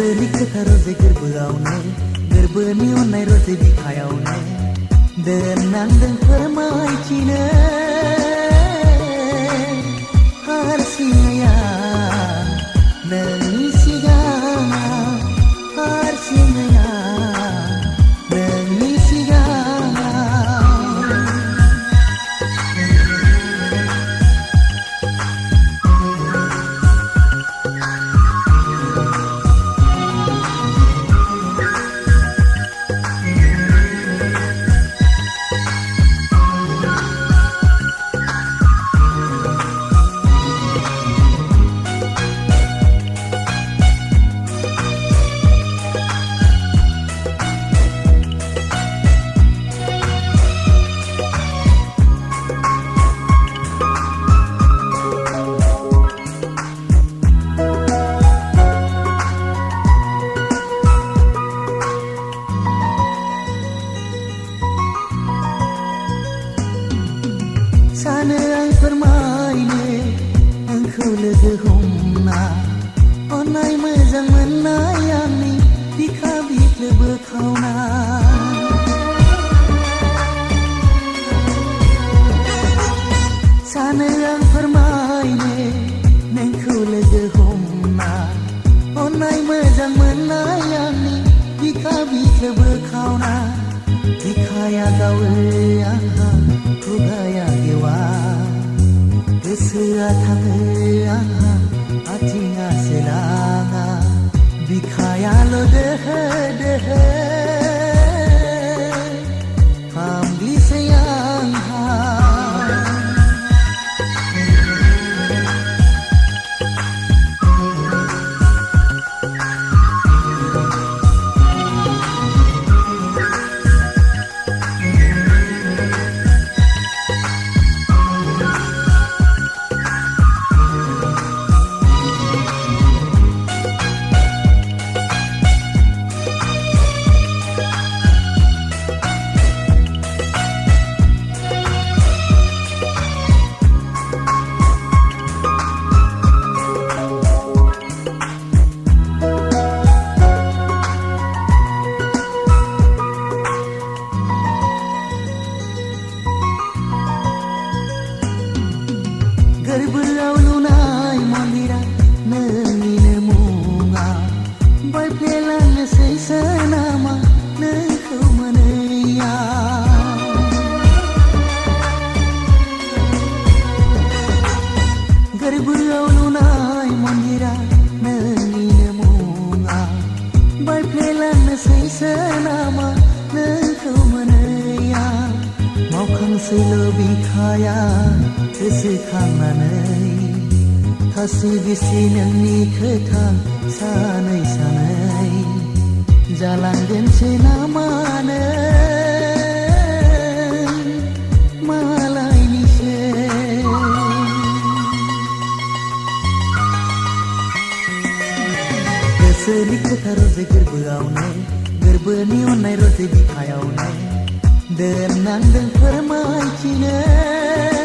Gorsalik roze gerbaawne gerbani onay roze bikhayaawne Denang deng permaicine Harsingaya Nangisiga Harsingaya Nangisiga Sana ang permaine engkau logo humna onay mezang menayani dikabit lebekauna Sana ang permaine engkau logo humna onay mezang menayani dikabit lebekauna dikaya gawe Kugaya gewa Kesera thangya Atinga selanga Bikhaya lo dehe dehe Kamli sayang ha Gerbelau lunai mandira nangine munga Bai pelang sei senama nengkau meneya Gerbelau lunai mandira nangine munga Bai pelang sei senama nengkau meneya Mau kang sei lebih kaya Kesekhanganai Kasih bisi nangni ketang sanai-sanai Jalan dan senamane Malai nise Keselik roze gerbaawne Gerbani onay roze bikhayaawne Denang deng permaicine